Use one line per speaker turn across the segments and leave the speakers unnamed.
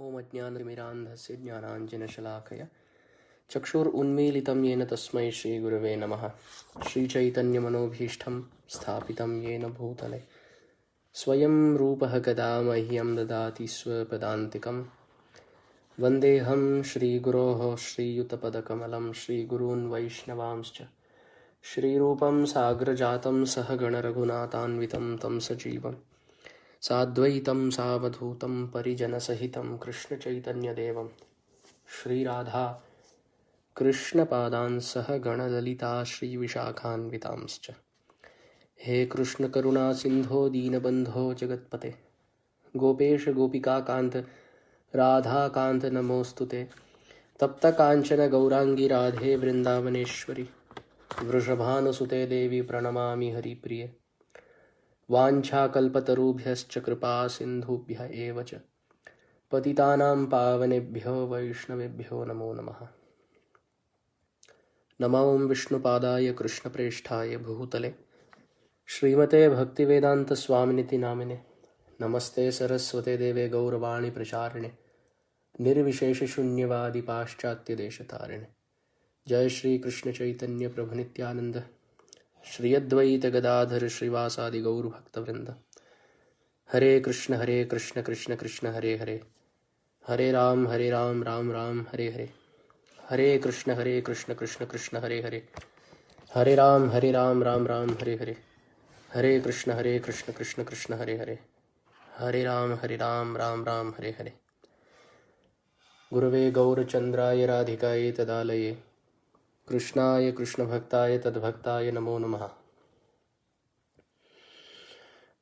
ओम अज्ञानतिमिरान्धस्य ज्ञानाञ्जनशलाकया चक्षुरुन्मीलितं येन तस्मै श्रीगुरवे नमः। श्रीचैतन्यमनोभीष्टं स्थापितं येन भूतले स्वयं रूपः कदा मह्यं ददाति स्वपदान्तिकं। वन्देऽहं श्रीगुरोः श्रीयुतपदकमलं श्रीगुरून् वैष्णवांश्च श्रीरूपं साग्रजातं सहगणरघुनाथान्वितं तं सजीवं साद्वैतं सावधूतं परिजनसहितं कृष्णचैतन्यदेवं श्रीराधा कृष्णपादान् सह गणललिता श्रीविशाखान्वितांश्च। हे कृष्ण करुणा सिन्धो दीनबन्धो जगत्पते गोपेश गोपिकाकान्त राधाकान्त नमोऽस्तुते। तप्तकाञ्चन गौराङ्गी राधे वृन्दावनेश्वरि वृषभानुसुते देवी प्रणमामि हरिप्रिये। वाञ्छाकल्पतरुभ्यश्च कृपा सिन्धुभ्य एव च पतितानां पावनेभ्यो वैष्णवेभ्यो नमो नमः। नमो विष्णुपादाय कृष्णप्रेष्ठाय भूतले श्रीमते भक्तिवेदान्तस्वामिनिति नामिने। नमस्ते सरस्वते देवे गौरवाणी प्रचारिणे निर्विशेषशून्यवादी पाश्चात्यदेशतारिणे। जय श्री कृष्ण चैतन्य प्रभु नित्यानंद श्री अद्वैत गदाधर श्रीवासादि गौर भक्तवृंद। हरे कृष्ण कृष्ण कृष्ण हरे हरे, हरे राम राम राम हरे हरे। हरे कृष्ण कृष्ण कृष्ण हरे हरे, हरे राम राम राम हरे हरे। हरे कृष्ण कृष्ण कृष्ण हरे हरे, हरे राम राम राम हरे हरे। गुरवे गौरचंद्राय राधिकाय तदालये कृष्णाय कृष्णभक्ताय तद्भक्ताय नमो नमः।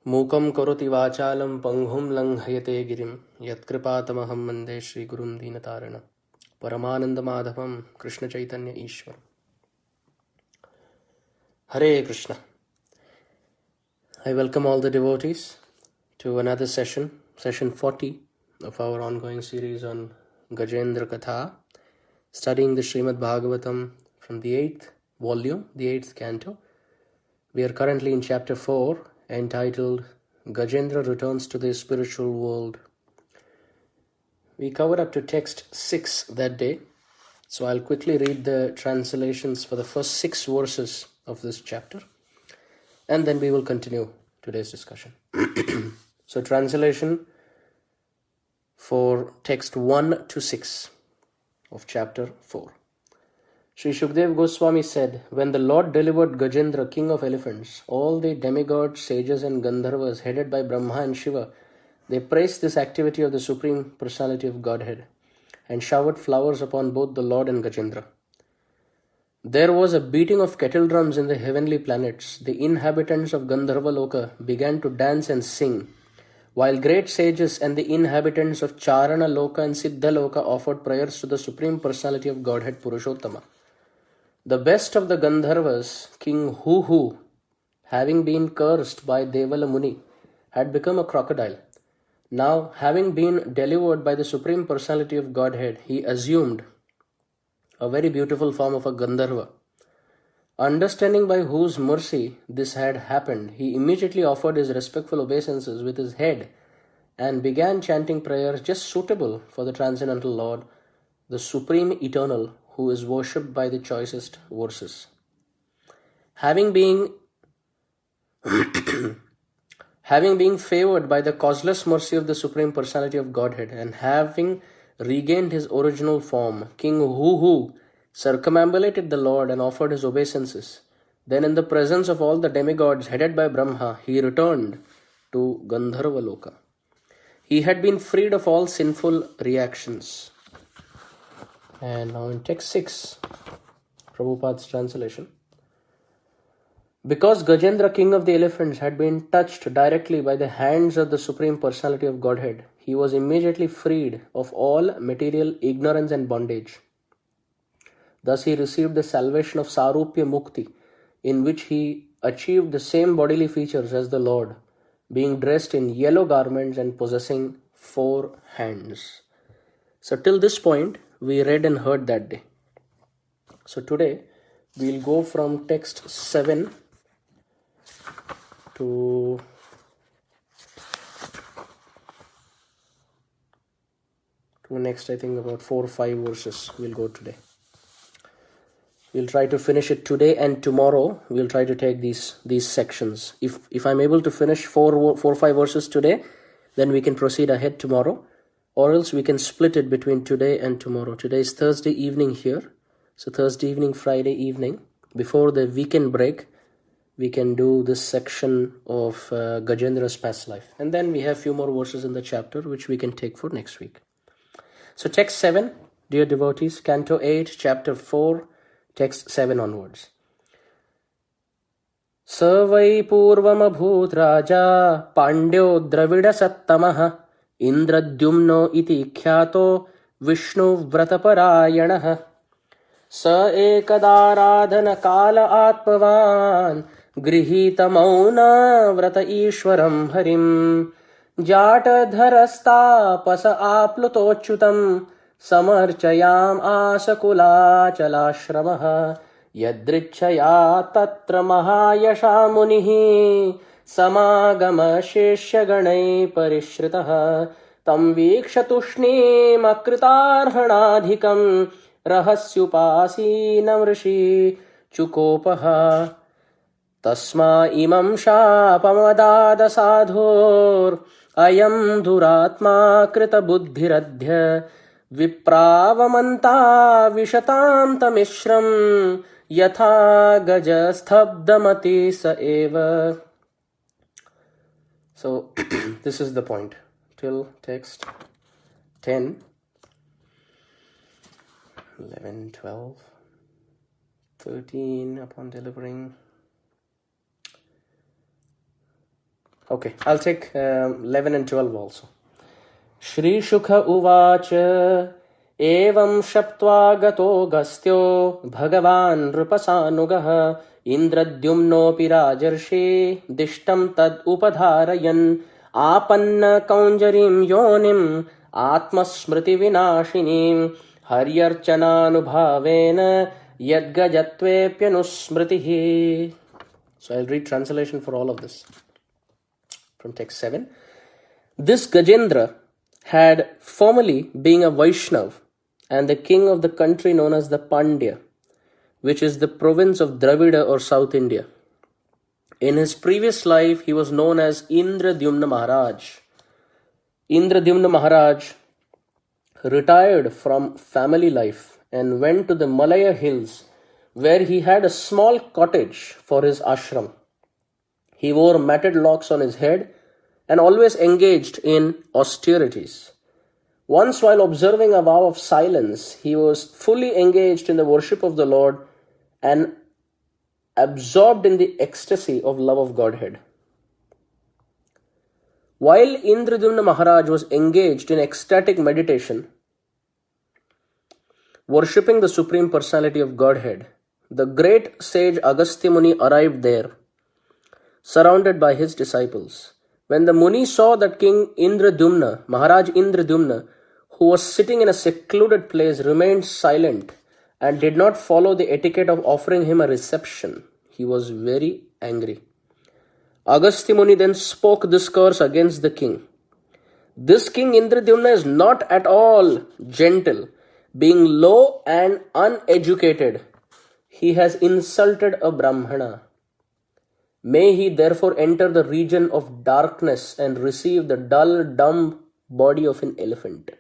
मूकं करोति वाचालं पंगुं लंघयते गिरिं यत्कृपातमहं वन्दे श्रीगुरुं दीनतारिणं परमानन्दमाधवं कृष्णचैतन्य ईश्वर। Hare Krishna. I welcome all the devotees to another session 40 of our ongoing series on Gajendra Katha, studying the Srimad Bhagavatam from the 8th volume, the 8th canto. We are currently in chapter 4, entitled Gajendra Returns to the Spiritual World. We covered up to text 6 that day, so I'll quickly read the translations for the first 6 verses of this chapter, and then we will continue today's discussion. So translation for text 1 to 6 of chapter 4. Sri Shukdev Goswami said, when the Lord delivered Gajendra, king of elephants, all the demigods, sages and Gandharvas headed by Brahma and Shiva, they praised this activity of the Supreme Personality of Godhead and showered flowers upon both the Lord and Gajendra. There was a beating of kettle drums in the heavenly planets. The inhabitants of Gandharva Loka began to dance and sing, while great sages and the inhabitants of Charana Loka and Siddha Loka offered prayers to the Supreme Personality of Godhead Purushottama. The best of the Gandharvas, King Hu, having been cursed by Devala Muni, had become a crocodile. Now, having been delivered by the Supreme Personality of Godhead, he assumed a very beautiful form of a Gandharva. Understanding by whose mercy this had happened, he immediately offered his respectful obeisances with his head and began chanting prayers just suitable for the Transcendental Lord, the Supreme Eternal, who is worshipped by the choicest verses. Having been favored by the causeless mercy of the Supreme Personality of Godhead and having regained his original form, King Hu circumambulated the Lord and offered his obeisances. Then in the presence of all the demigods headed by Brahma, he returned to Gandharva Loka. He had been freed of all sinful reactions. And now in text 6, Prabhupada's translation. Because Gajendra, king of the elephants, had been touched directly by the hands of the Supreme Personality of Godhead, he was immediately freed of all material ignorance and bondage. Thus he received the salvation of Sarupya Mukti, in which he achieved the same bodily features as the Lord, being dressed in yellow garments and possessing 4 hands. So till this point, we read and heard that day. So today, we'll go from text 7 to to next, I think about 4 or 5 verses we'll go today. We'll try to finish it today, and tomorrow we'll try to take these sections. If I'm able to finish 4 or 5 verses today, then we can proceed ahead tomorrow, or else we can split it between today and tomorrow. Today is Thursday evening here, so Thursday evening, Friday evening, before the weekend break, we can do this section of Gajendra's past life. And then we have few more verses in the chapter which we can take for next week. So text 7, dear devotees, Canto 8, chapter 4, text 7 onwards. Savai purvamabhut raja pandyo dravida sattamaha indradyumno iti kyato vishnu vrataparayanaha sa ekadaradhana kala atmavan grihita mauna vrata ishwaram harim jata dharasta pasa aplutochutam samarchayam asakula chalashramah yadrichaya tatra mahayasha munihi samagama sheshya ganai parishritah tam vikshatushnim akritarhanadhikam rahasyupasinam rishi chukopaha tasma imam shapamada sadhur ayam duratma krita buddhiradhya vipravamanta vishatam tamishram yatha gajasthabdamati sa eva. So this is the point till text 10, 11, 12, 13 upon delivering. Okay, I'll take 11 and 12 also. Shri Shukha uvacha evam shaptva gato gastyo bhagavan nrupasanugah indradyumnopi rajarshi dishtam tad upadharayan apanna kaunjarim yonim atmasmriti vinashinim haryarchananubhavena yadgajatvepyanusmritihi. So I'll read translation for all of this from text 7. This Gajendra had formerly been a Vaishnav and the king of the country known as the Pandya, which is the province of Dravida or South India. In his previous life, he was known as Indradyumna Maharaj. Indradyumna Maharaj retired from family life and went to the Malaya hills, where he had a small cottage for his ashram. He wore matted locks on his head and always engaged in austerities. Once, while observing a vow of silence, he was fully engaged in the worship of the Lord and absorbed in the ecstasy of love of Godhead. While Indradyumna Maharaj was engaged in ecstatic meditation, worshipping the Supreme Personality of Godhead, the great sage Agastya Muni arrived there, surrounded by his disciples. When the Muni saw that King Indradyumna, Maharaj Indradyumna, who was sitting in a secluded place, remained silent and did not follow the etiquette of offering him a reception, he was very angry. Agastya Muni then spoke this curse against the king. This King Indradyumna is not at all gentle. Being low and uneducated, he has insulted a Brahmana. May he therefore enter the region of darkness and receive the dull, dumb body of an elephant.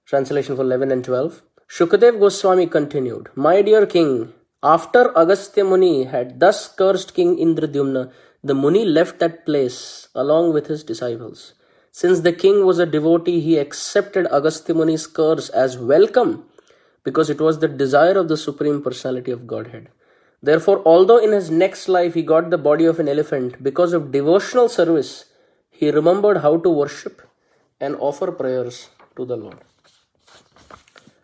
Translation for 11 and 12. Shukadev Goswami continued, My dear king, after Agastya Muni had thus cursed King Indradyumna, the Muni left that place along with his disciples. Since the king was a devotee, he accepted Agastya Muni's curse as welcome because it was the desire of the Supreme Personality of Godhead. Therefore, although in his next life he got the body of an elephant, because of devotional service, he remembered how to worship and offer prayers to the Lord.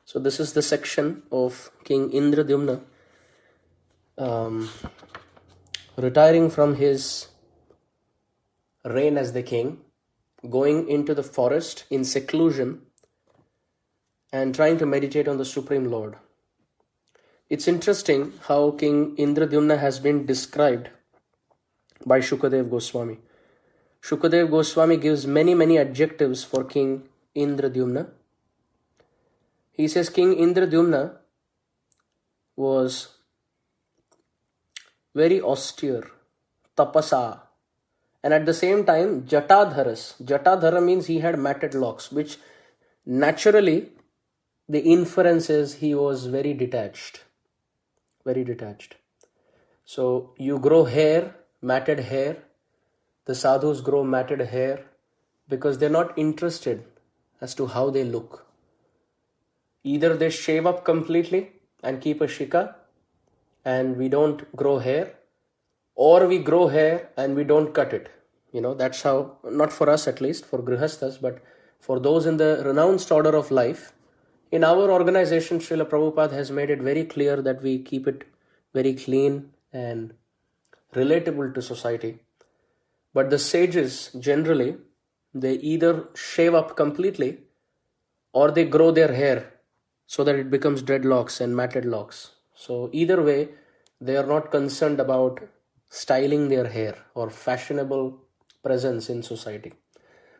So this is the section of King Indradyumna retiring from his reign as the king, going into the forest in seclusion and trying to meditate on the Supreme Lord. It's interesting how King Indradyumna has been described by Shukadev Goswami. Shukadev Goswami gives many adjectives for King Indradyumna. He says King Indradyumna was very austere, tapasa, and at the same time Jatadharas. Jatadhara means he had matted locks, which naturally the inference is he was very detached. Very detached. So you grow hair, matted hair. The sadhus grow matted hair because they're not interested as to how they look. Either they shave up completely and keep a shika and we don't grow hair, or we grow hair and we don't cut it. That's how, not for us at least, for grihasthas, but for those in the renounced order of life. In our organization, Srila Prabhupada has made it very clear that we keep it very clean and relatable to society. But the sages, generally, they either shave up completely or they grow their hair so that it becomes dreadlocks and matted locks. So either way, they are not concerned about styling their hair or fashionable presence in society.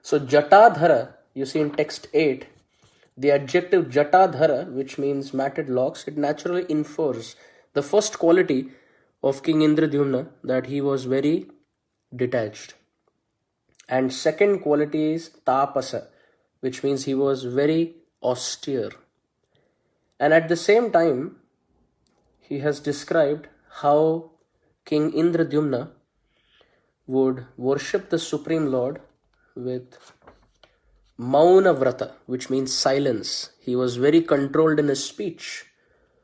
So Jatadhara, you see in text 8, the adjective Jatadhara, which means matted locks, it naturally infers the first quality of King Indradyumna, that he was very detached. And second quality is Tapasa, which means he was very austere. And at the same time, he has described how King Indradyumna would worship the Supreme Lord with Mauna Vrata, which means silence. He was very controlled in his speech.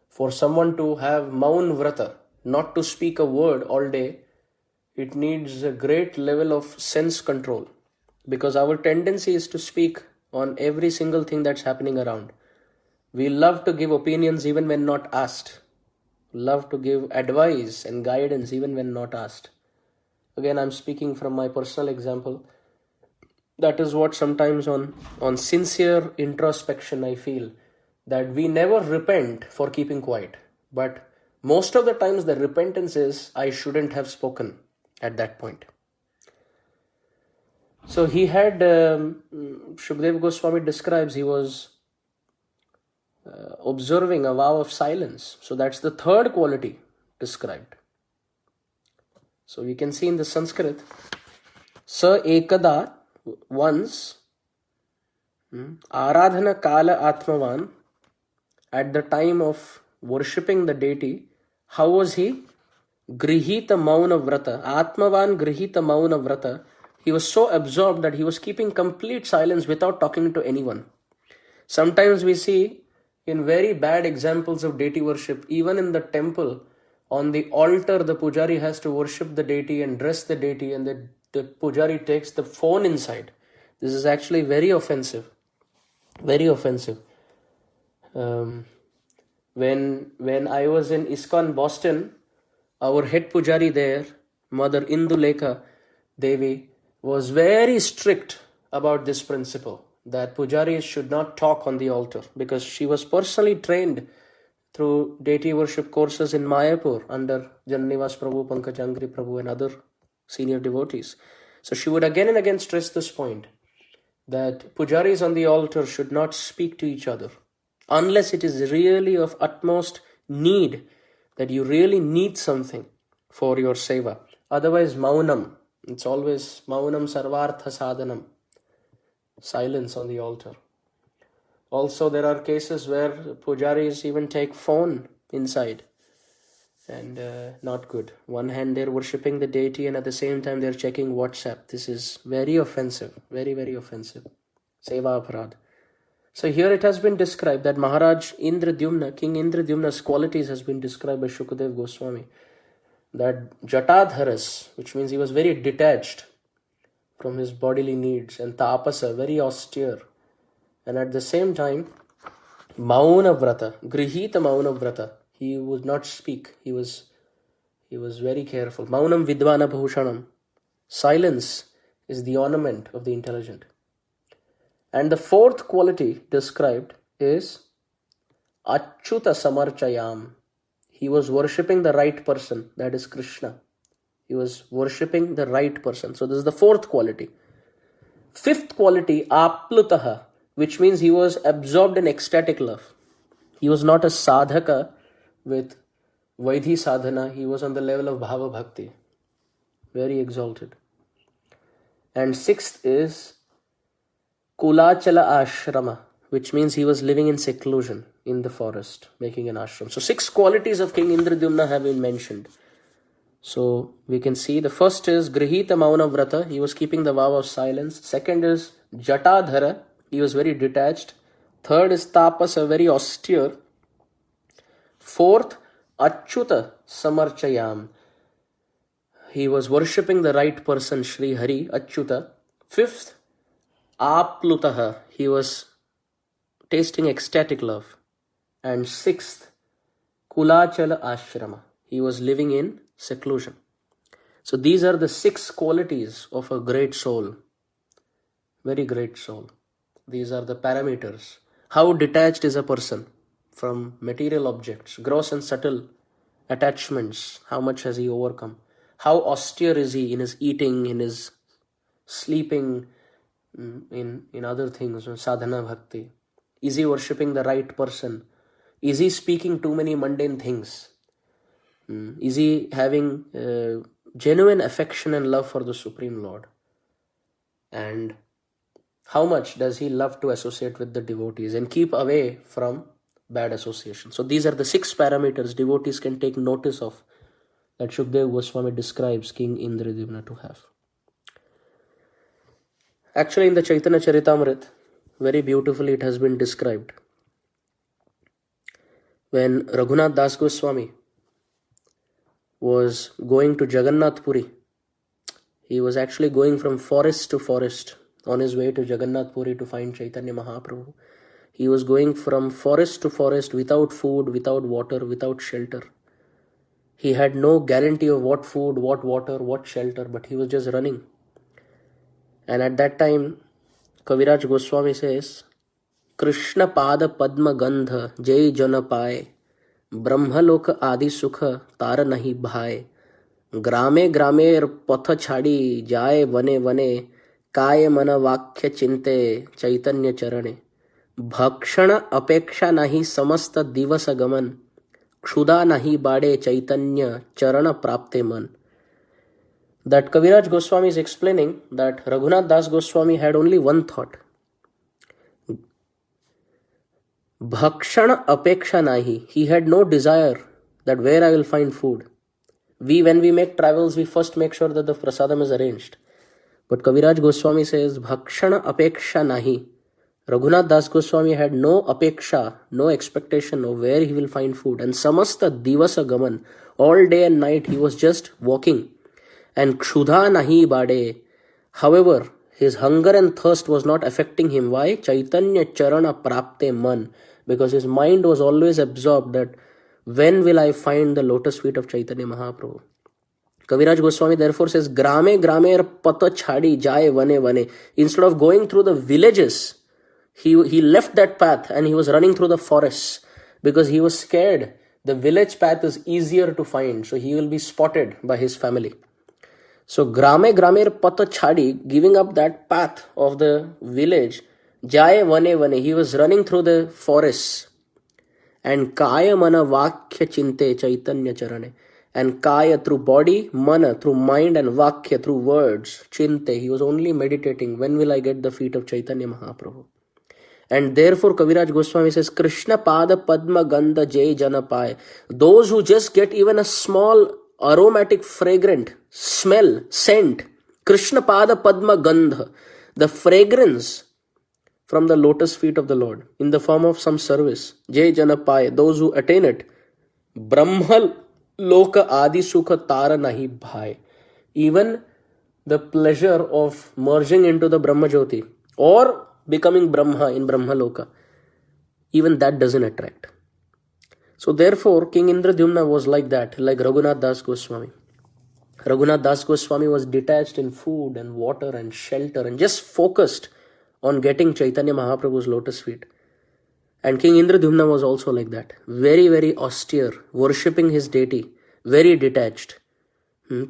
For someone to have Maun Vrata, not to speak a word all day, it needs a great level of sense control, because our tendency is to speak on every single thing that's happening around. We love to give opinions even when not asked. Love to give advice and guidance even when not asked. Again, I'm speaking from my personal example. That is what sometimes on sincere introspection I feel, that we never repent for keeping quiet. But most of the times the repentance is, I shouldn't have spoken at that point. So he had, Shukdev Goswami describes, he was observing a vow of silence. So that's the third quality described. So we can see in the Sanskrit, Sa ekada, once, Aradhana kala atmavan, at the time of worshipping the deity, how was he? Grihita mauna vrata, atmavan grihita mauna vrata. He was so absorbed that he was keeping complete silence without talking to anyone. Sometimes we see in very bad examples of deity worship, even in the temple, on the altar, the pujari has to worship the deity and dress the deity, and the pujari takes the phone inside. This is actually very offensive. Very offensive. When I was in ISKCON Boston, our head pujari there, Mother Indulekha Devi, was very strict about this principle, that pujaris should not talk on the altar, because she was personally trained through deity worship courses in Mayapur under Jananivas Prabhu, Pankajangri Prabhu and other senior devotees. So she would again and again stress this point, that pujaris on the altar should not speak to each other unless it is really of utmost need, that you really need something for your seva. Otherwise, maunam, it's always maunam sarvartha sadhanam, silence on the altar. Also, there are cases where pujaris even take phone inside, and not good. One hand they're worshipping the deity and at the same time they're checking WhatsApp. This is very offensive, very offensive. Seva aparad. So here it has been described that Maharaj Indradyumna, King Indradyumna's qualities has been described by Shukadev Goswami. That Jatadharas, which means he was very detached from his bodily needs, and Tapasa, very austere. And at the same time, Mauna Vrata, Grihita Mauna Vrata, he would not speak. He was very careful. Maunam Vidvana Bhushanam. Silence is the ornament of the intelligent. And the fourth quality described is Achyuta Samarchayam. He was worshipping the right person, that is Krishna. He was worshipping the right person. So this is the fourth quality. Fifth quality, aplutaha, which means he was absorbed in ecstatic love. He was not a sadhaka with Vaidhi sadhana. He was on the level of bhava bhakti. Very exalted. And sixth is kulachala ashrama, which means he was living in seclusion in the forest, making an ashram. So 6 qualities of King Indradyumna have been mentioned. So we can see the first is Grihita Mauna Vrata, he was keeping the vow of silence. Second is Jatadhara, he was very detached. Third is Tapasa, very austere. Fourth, Achyuta Samarchayam, he was worshipping the right person, Shri Hari, Achyuta. Fifth, Aplutaha, he was tasting ecstatic love. And sixth, Kulachala Ashrama, he was living in seclusion. So these are the 6 qualities of a great soul. Very great soul. These are the parameters. How detached is a person from material objects, gross and subtle attachments? How much has he overcome? How austere is he in his eating, in his sleeping, in other things, sadhana bhakti? Is he worshipping the right person? Is he speaking too many mundane things? Is he having genuine affection and love for the Supreme Lord? And how much does he love to associate with the devotees and keep away from bad association? So these are the 6 parameters devotees can take notice of that Shukdev Goswami describes King Indradyumna to have. Actually, in the Chaitanya Charitamrita, very beautifully it has been described. When Raghunath Das Goswami was going to Jagannath Puri, he was actually going from forest to forest on his way to Jagannath Puri to find Chaitanya Mahaprabhu. He was going from forest to forest without food, without water, without shelter. He had no guarantee of what food, what water, what shelter, but he was just running. And at that time, Kaviraj Goswami says, Krishna Pada Padma Gandha Jai Jana Pai Brahma Loka Adi Sukha Tara Nahi Bhai Grame Grame Patha Chhadi Jaye Vane Vane Kaya Mana Vakya Chinte Chaitanya Charane Bhakshana Apeksha Nahi Samasta Divasa Gaman Kshuda Nahi Bade Chaitanya Charana Prapte Man. That Kaviraj Goswami is explaining that Raghunath Das Goswami had only one thought. Bhakshana apeksha nahi. He had no desire that where I will find food. When we make travels, we first make sure that the prasadam is arranged. But Kaviraj Goswami says, Bhakshana apeksha nahi. Raghunath Das Goswami had no apeksha, no expectation of where he will find food. And samasta divasa gaman. All day and night he was just walking. And kshuddha nahi bade. However, his hunger and thirst was not affecting him. Why? Chaitanya charana prapte man. Because his mind was always absorbed that when will I find the lotus feet of Chaitanya Mahaprabhu? Kaviraj Goswami therefore says, Grame grame pata chhadi jaye vane vane. Instead of going through the villages, he left that path and he was running through the forests because he was scared. The village path is easier to find, so he will be spotted by his family. So grame grame pata chhadi, giving up that path of the village, jaye vane vane, he was running through the forests. And kaya mana vakya chinte chaitanya charane. And kaya through body, mana through mind, and vakya through words, chinte, he was only meditating, when will I get the feet of Chaitanya Mahaprabhu? And therefore Kaviraj Goswami says, Krishna Pada Padma Gandha Jai Jana Pai. Those who just get even a small aromatic fragrant smell, scent, Krishna Pada Padma Gandha, the fragrance from the lotus feet of the Lord in the form of some service, Jai Jana Pai, those who attain it, Brahma Loka Adi Sukha Tara Nahi Bhai. Even the pleasure of merging into the Brahma Jyoti or becoming Brahma in Brahma Loka, even that doesn't attract. So therefore, King Indradyumna was like that, like Raghunath Das Goswami. Raghunath Das Goswami was detached in food and water and shelter and just focused on getting Chaitanya Mahaprabhu's lotus feet. And King Indradyumna was also like that. Very, very austere, worshipping his deity, very detached.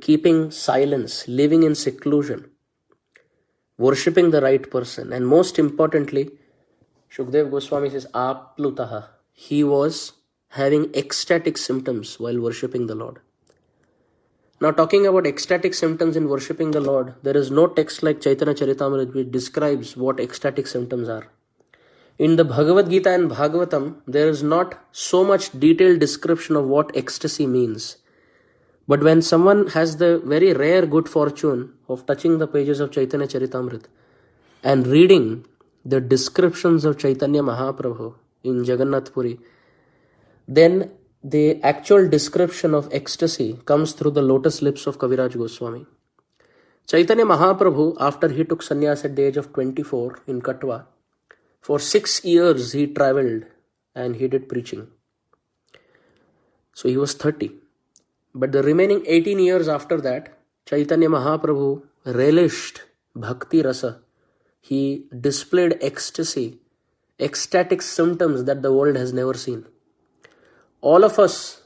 keeping silence, living in seclusion, worshipping the right person. And most importantly, Shukdev Goswami says, Aplutaha. He was having ecstatic symptoms while worshipping the Lord. Now, talking about ecstatic symptoms in worshipping the Lord, there is no text like Chaitanya Charitamrita which describes what ecstatic symptoms are. In the Bhagavad Gita and Bhagavatam, there is not so much detailed description of what ecstasy means. But when someone has the very rare good fortune of touching the pages of Chaitanya Charitamrita and reading the descriptions of Chaitanya Mahaprabhu in Jagannath Puri, then the actual description of ecstasy comes through the lotus lips of Kaviraj Goswami. Chaitanya Mahaprabhu, after he took sannyas at the age of 24 in Katwa, for 6 years he traveled and he did preaching. So he was 30. But the remaining 18 years after that, Chaitanya Mahaprabhu relished bhakti rasa. He displayed ecstasy, ecstatic symptoms that the world has never seen. All of us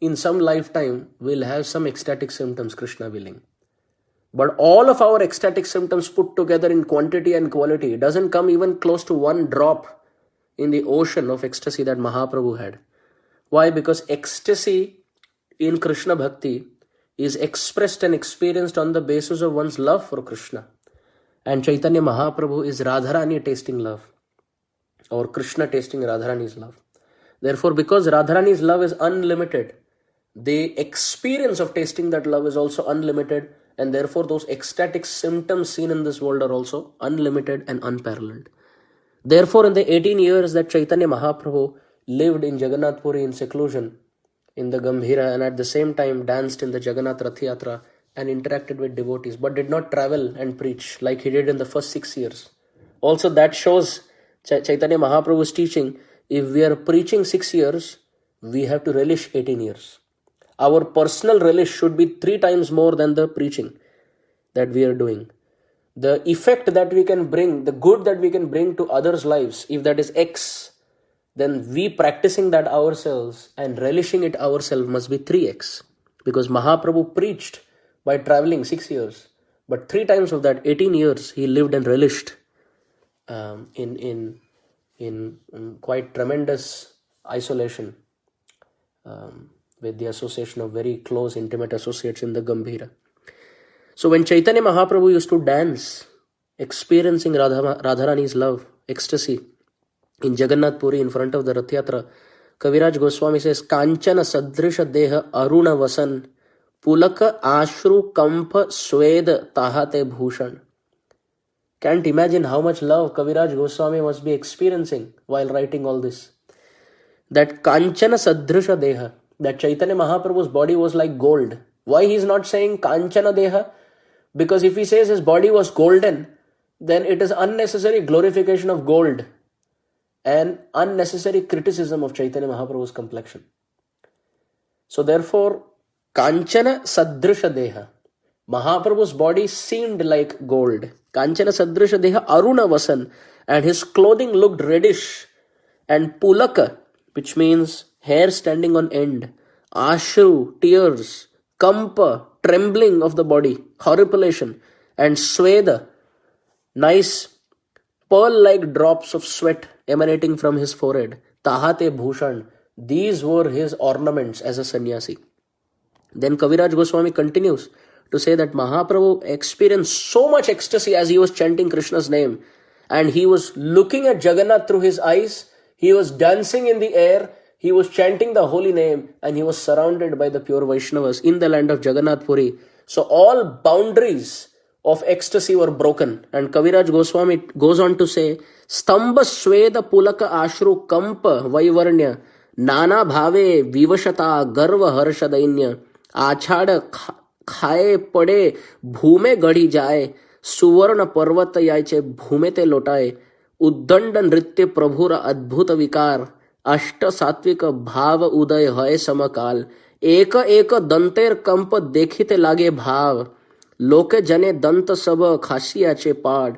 in some lifetime will have some ecstatic symptoms, Krishna willing. But all of our ecstatic symptoms put together in quantity and quality doesn't come even close to one drop in the ocean of ecstasy that Mahaprabhu had. Why? Because ecstasy in Krishna Bhakti is expressed and experienced on the basis of one's love for Krishna. And Chaitanya Mahaprabhu is Radharani tasting love, or Krishna tasting Radharani's love. Therefore, because Radharani's love is unlimited, the experience of tasting that love is also unlimited, and therefore those ecstatic symptoms seen in this world are also unlimited and unparalleled. Therefore, in the 18 years that Chaitanya Mahaprabhu lived in Jagannath Puri in seclusion, in the Gambhira, and at the same time danced in the Jagannath Rath Yatra and interacted with devotees, but did not travel and preach like he did in the first 6 years. Also, that shows Chaitanya Mahaprabhu's teaching. If we are preaching 6 years, we have to relish 18 years. Our personal relish should be 3 times more than the preaching that we are doing. The effect that we can bring, the good that we can bring to others' lives, if that is X, then we practicing that ourselves and relishing it ourselves must be 3x. Because Mahaprabhu preached by traveling 6 years, but 3 times of that, 18 years, he lived and relished in quite tremendous isolation with the association of very close, intimate associates in the Gambhira. So when Chaitanya Mahaprabhu used to dance, experiencing Radharani's love, ecstasy, in Jagannath Puri in front of the Rath Yatra, Kaviraj Goswami says, Kanchana Sadrisha Deha Aruna Vasan Pulaka Ashru Kampa Swed Tahate Bhushan. Can't imagine how much love Kaviraj Goswami must be experiencing while writing all this. That Kanchana Sadrisha Deha, that Chaitanya Mahaprabhu's body was like gold. Why he is not saying Kanchana Deha? Because if he says his body was golden, then it is unnecessary glorification of gold and unnecessary criticism of Chaitanya Mahaprabhu's complexion. So therefore, Kanchana Sadrisha Deha, Mahaprabhu's body seemed like gold. Kanchana Sadrisha Deha Aruna Vasan, and his clothing looked reddish. And Pulaka, which means hair standing on end, Ashru, tears, Kampa, trembling of the body, horripilation, and Sweda, nice pearl-like drops of sweat emanating from his forehead. Tahate Bhushan, these were his ornaments as a sannyasi. Then Kaviraj Goswami continues to say that Mahaprabhu experienced so much ecstasy as he was chanting Krishna's name, and he was looking at Jagannath through his eyes, he was dancing in the air, he was chanting the holy name, and he was surrounded by the pure Vaishnavas in the land of Jagannath Puri. So all boundaries of ecstasy were broken. And Kaviraj Goswami goes on to say, Stamba Sweda Pulaka Ashru Kampa Vaivarnya Nana Bhave Vivashata Garva Harshadainya Achada Khaye Pade Bhume Gadi Jaye Suvarna Parvata Yache Bhume Te Lotaye Uddanda Nritya Prabhura Adbhuta Vikar Ashta Satvika Bhava Uday Hoye Samakal Eka Eka Danter Kampa Dekhite Lage Bhav Loke Jane Danta Saba Khasi Yache Pad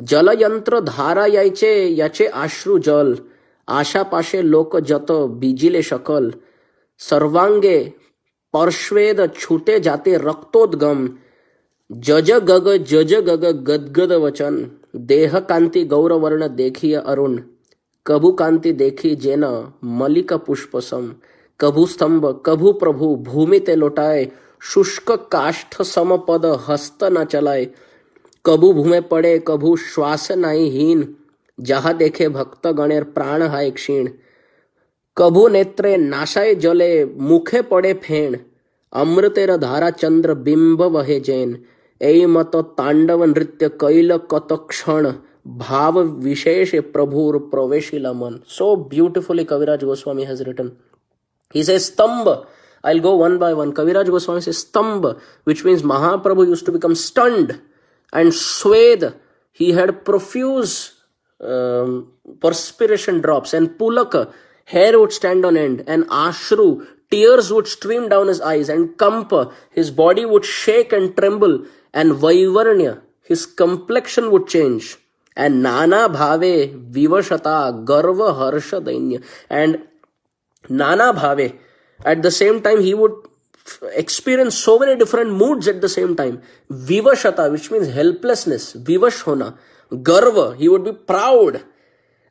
Jala Yantra Dhara Yache Ashru Jal Asha Pashe Loka Jato Bijile Shakal Sarvange पर्श्वेद छूटे जाते रक्तोद्गम, जज गग गदगद वचन, देह कांति गौरवर्ण देखिय अरुण, कभु कांति देखी जेन मलिक पुष्पसम, कभु स्तंभ कभु प्रभु भूमि ते लौटाए, शुष्क काष्ठ समपद हस्त न चलाए, कभु भूमे पड़े कभु श्वास नाई हीन, जहाँ देखे भक्त गणेर प्राण हाय क्षीण, कभु नेत्रे नाशाय जले मुखे पड़े फेण, अमृतेर धारा चंद्र बिंब वहे जैन, ऐ मत तांडव नृत्य कैल कत क्षण, भाव विशेष प्रभुर प्रवेशिला मन. So beautifully Kaviraj Goswami has written. He says stamba. I'll go one by one. Kaviraj Goswami says stamba, which means Mahaprabhu used to become stunned, and swed, he had profuse perspiration drops, and pulaka, hair would stand on end, and ashru, tears would stream down his eyes, and kampa, his body would shake and tremble, and vaivarnya, his complexion would change, and nana bhave vivashata garva harsha dainya, and nana bhave, at the same time he would experience so many different moods at the same time. Vivashata, which means helplessness, vivash hona. Garva, he would be proud.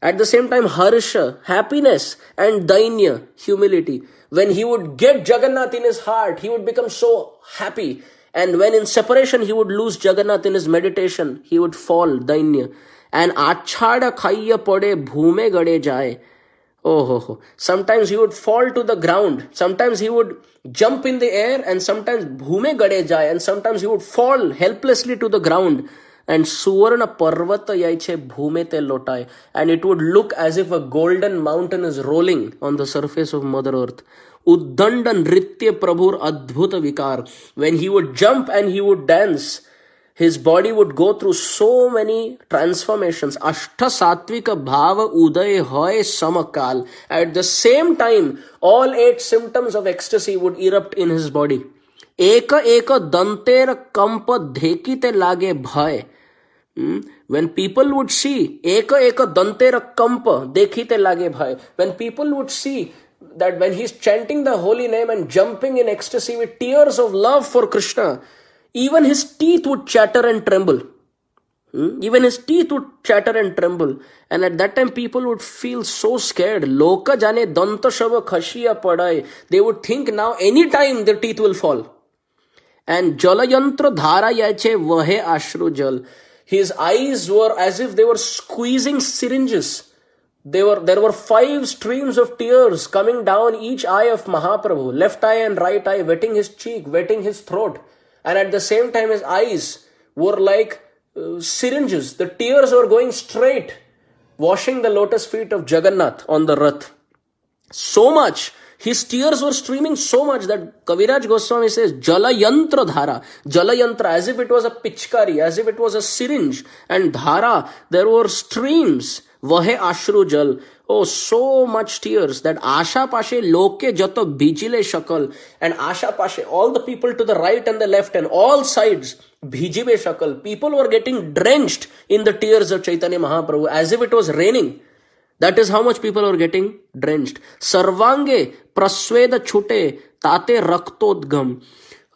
At the same time, harsha, happiness, and dainya, humility. When he would get Jagannath in his heart, he would become so happy. And when in separation, he would lose Jagannath in his meditation, he would fall, dainya. And achada khaiya pade bhume gade jaye. Oh, ho, ho. Sometimes he would fall to the ground. Sometimes he would jump in the air, and sometimes bhume gade jaye, and sometimes he would fall helplessly to the ground. And suvarna parvata yaiche bhume te lotai. And it would look as if a golden mountain is rolling on the surface of Mother Earth. Uddanda nritya prabhur adbhuta vikar. When he would jump and he would dance, his body would go through so many transformations. Ashta satvika bhava uday hoy samakal. At the same time, all 8 symptoms of ecstasy would erupt in his body. Eka eka danter kampa dhekite lage bhay. When people would see, eka eka danter kampa dekhite lage bhay. When people would see that when he's chanting the holy name and jumping in ecstasy with tears of love for Krishna, even his teeth would chatter and tremble. Even his teeth would chatter and tremble. And at that time, people would feel so scared. Loka jane danta shava khashiya padai. They would think now anytime their teeth will fall. And jalayantra dhara yache vahe ashru jal. His eyes were as if they were squeezing syringes. There were 5 streams of tears coming down each eye of Mahaprabhu. Left eye and right eye, wetting his cheek, wetting his throat. And at the same time, his eyes were like syringes. The tears were going straight, washing the lotus feet of Jagannath on the Rath. So much. His tears were streaming so much that Kaviraj Goswami says, Jala yantra dhara. Jala yantra, as if it was a pichkari, as if it was a syringe. And dhara, there were streams. Vahe ashru jal. Oh, so much tears that Asha Pashe Loke Jato Bhijile Shakal. And Asha Pashe, all the people to the right and the left and all sides, Bhijibe Shakal. People were getting drenched in the tears of Chaitanya Mahaprabhu as if it was raining. That is how much people were getting drenched. Sarvange prasveda chute tate raktodgam.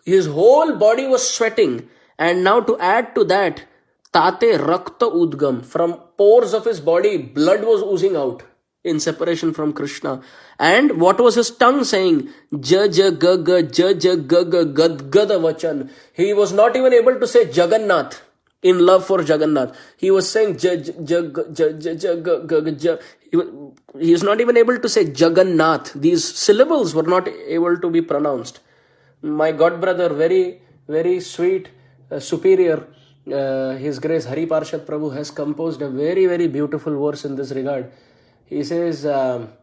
His whole body was sweating. And now to add to that, tate rakta udgam. From pores of his body, blood was oozing out in separation from Krishna. And what was his tongue saying? Jaja gaga gadgada vachan. He was not even able to say Jagannath in love for Jagannath. He was saying he is not even able to say Jagannath. These syllables were not able to be pronounced. My godbrother, very, very sweet, superior, His Grace Hari Prabhu has composed a very, very beautiful verse in this regard. He says, Neela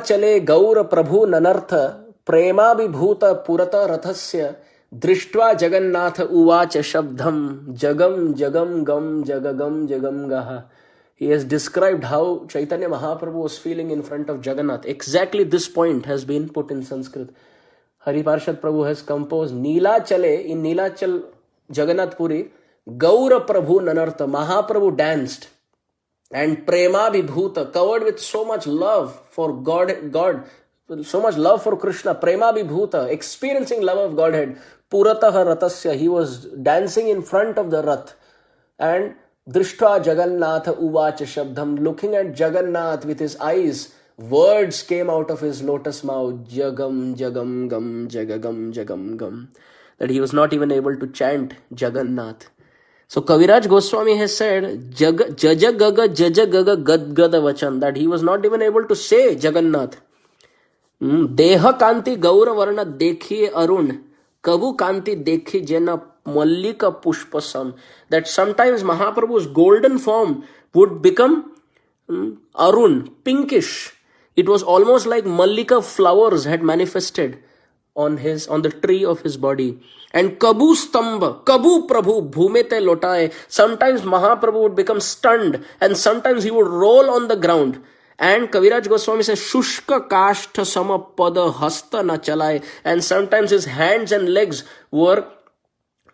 chale gaura prabhu nanartha prema vibhuta purata rathasya drishtva jagannatha uvacha shabdham jagam jagam gam jagagam jagam gaha. He has described how Chaitanya Mahaprabhu was feeling in front of Jagannath. Exactly this point has been put in Sanskrit. Hari Prabhu has composed Neela chale, in Neelachal Jagannath Puri, Gaura Prabhu Nanartha, Mahaprabhu danced, and Prema Vibhuta, covered with so much love for God, so much love for Krishna, prema vibhuta, experiencing love of Godhead. Puratah ratasya, he was dancing in front of the rath. And drishta Jagannatha uvacha shabdam, looking at Jagannath with his eyes, words came out of his lotus mouth, jagam jagam gam jagagam jagam gam, that he was not even able to chant Jagannath. So Kaviraj Goswami has said, Jajagaga Jajagaga Gadgada Vachan, that he was not even able to say Jagannath. Deha Kanti Gaura Varna Dekhi Arun, Kabu Kanti Dekhi Jena Mallika Pushpasam, that sometimes Mahaprabhu's golden form would become Arun, pinkish. It was almost like Mallika flowers had manifested on the tree of his body. And Kabu Stamba, Kabu Prabhu, Bhumete Lotaye. Sometimes Mahaprabhu would become stunned and sometimes he would roll on the ground. And Kaviraj Goswami says, Shushka Kashtha Samapada Hasta Na Chalai. And sometimes his hands and legs were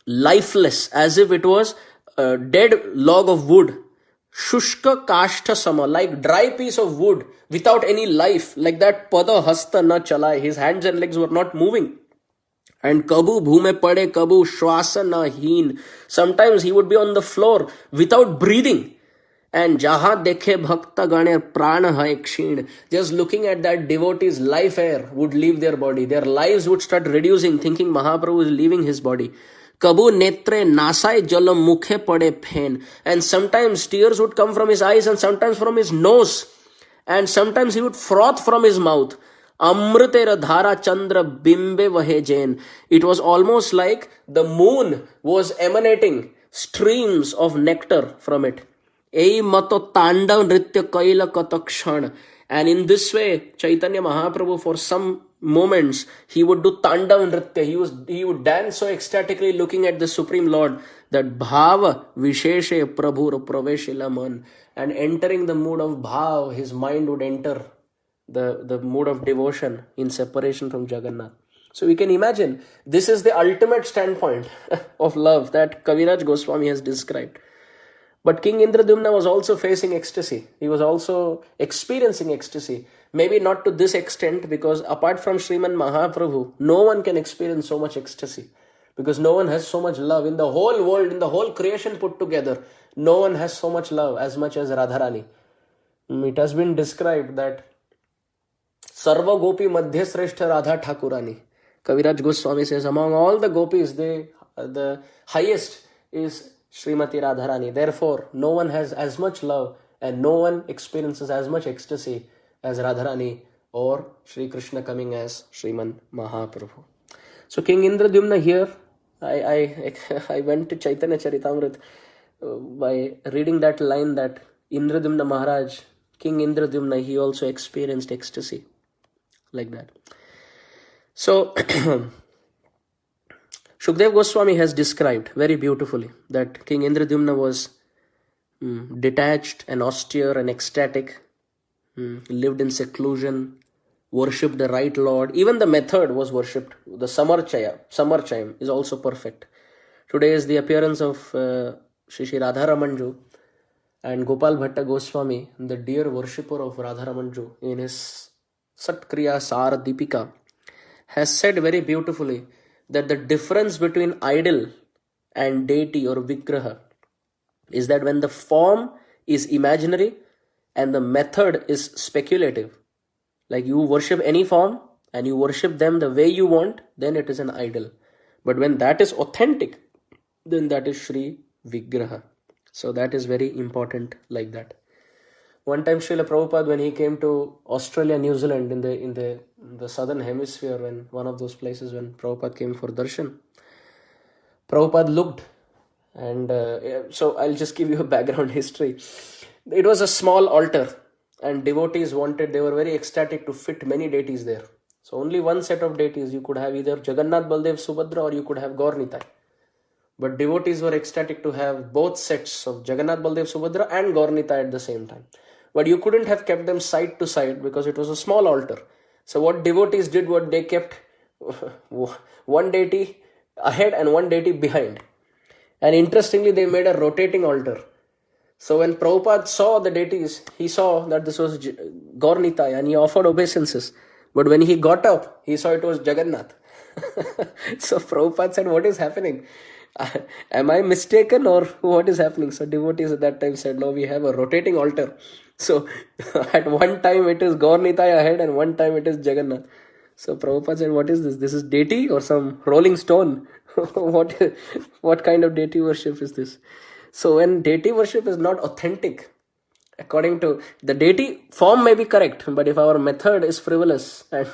lifeless, as if it was a dead log of wood. Shushka Kashtha Sama, like dry piece of wood without any life, like that. Pada Hasta Na Chalai, his hands and legs were not moving. And Kabu Bhume Pade Kabu Shwasa Na Heen, sometimes he would be on the floor without breathing. And Jaha Dekhe Bhakta Gane Prana Hai Kshin, just looking at that devotee's life air would leave their body. Their lives would start reducing, thinking Mahaprabhu is leaving his body. Kabu Netre Nasai Jalam Mukhe Pade Phen, and sometimes tears would come from his eyes and sometimes from his nose. And sometimes he would froth from his mouth. Amritera Dhara Chandra Bimbe Vahe Jain. It was almost like the moon was emanating streams of nectar from it. Ei Mato Tandav Nritya Kaila Katakshan. And in this way, Chaitanya Mahaprabhu, for some moments, he would do Tandav Nritya. He would dance so ecstatically looking at the Supreme Lord that Bhava Visheshe Prabhu Praveshila Man. And entering the mood of Bhav, his mind would enter the mood of devotion in separation from Jagannath. So we can imagine, this is the ultimate standpoint of love that Kaviraj Goswami has described. But King Indradyumna was also facing ecstasy. He was also experiencing ecstasy. Maybe not to this extent, because apart from Sriman Mahaprabhu, no one can experience so much ecstasy. Because no one has so much love in the whole world, in the whole creation put together. No one has so much love as much as Radharani. It has been described that Sarva Gopi Madhya Sreshta Radha Thakurani. Kaviraj Goswami says, among all the gopis, the highest is Srimati Radharani. Therefore, no one has as much love and no one experiences as much ecstasy as Radharani or Sri Krishna coming as Sriman Mahaprabhu. So King Indradyumna here, I went to Chaitanya Charitamrita by reading that line that Indradyumna Maharaj, King Indradyumna, he also experienced ecstasy like that. So Shukdev Goswami has described very beautifully that King Indradyumna was detached and austere and ecstatic, lived in seclusion, worshipped the right Lord. Even the method was worshipped. The Samarchayam is also perfect. Today is the appearance of Shri Radharamanju, and Gopal Bhatta Goswami, the dear worshipper of Radharamanju, in his Satkriya Sar Deepika, has said very beautifully that the difference between idol and deity or vigraha is that when the form is imaginary and the method is speculative, like you worship any form and you worship them the way you want, then it is an idol. But when that is authentic, then that is Shri Vigraha. So that is very important like that. One time Srila Prabhupada, when he came to Australia, New Zealand, in the southern hemisphere, when one of those places when Prabhupada came for darshan, Prabhupada looked, and so I'll just give you a background history. It was a small altar, and devotees they were very ecstatic to fit many deities there. So only one set of deities, you could have either Jagannath, Baldev, Subhadra, or you could have Gaur Nitai. But devotees were ecstatic to have both sets of Jagannath, Baldev, Subhadra and Gaur Nitai at the same time. But you couldn't have kept them side to side because it was a small altar. So what devotees did, what they kept one deity ahead and one deity behind. And interestingly, they made a rotating altar. So when Prabhupada saw the deities, he saw that this was Gaur Nitai and he offered obeisances. But when he got up, he saw it was Jagannath. So Prabhupada said, what is happening? Am I mistaken or what is happening? So devotees at that time said, no, we have a rotating altar. So at one time it is Gaur Nitai ahead and one time it is Jagannath. So Prabhupada said, what is this? This is deity or some rolling stone? what kind of deity worship is this? So when deity worship is not authentic, according to the deity, form may be correct, but if our method is frivolous and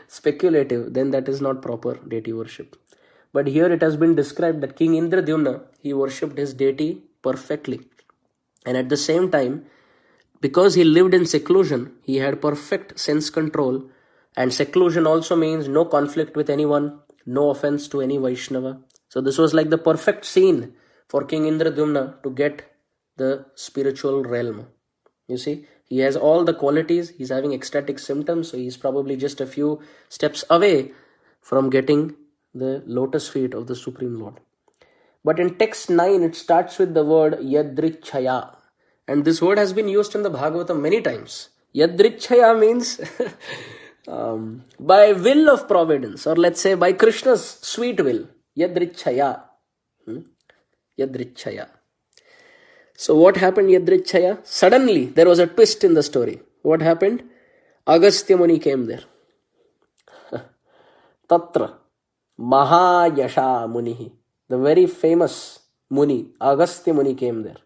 speculative, then that is not proper deity worship. But here it has been described that King Indradyumna, he worshipped his deity perfectly. And at the same time, because he lived in seclusion, he had perfect sense control. And seclusion also means no conflict with anyone, no offense to any Vaishnava. So this was like the perfect scene for King Indradyumna to get the spiritual realm. You see, he has all the qualities, he's having ecstatic symptoms, so he's probably just a few steps away from getting the lotus feet of the Supreme Lord. But in text 9, it starts with the word Yadrichaya. And this word has been used in the Bhagavatam many times. Yadrichaya means by will of providence, or let's say by Krishna's sweet will. Yadrichaya. Yadrichaya. So what happened, Yadrichaya? Suddenly, there was a twist in the story. What happened? Agastya Muni came there. Tatra Mahayasha Munihi. The very famous Muni, Agastya Muni came there.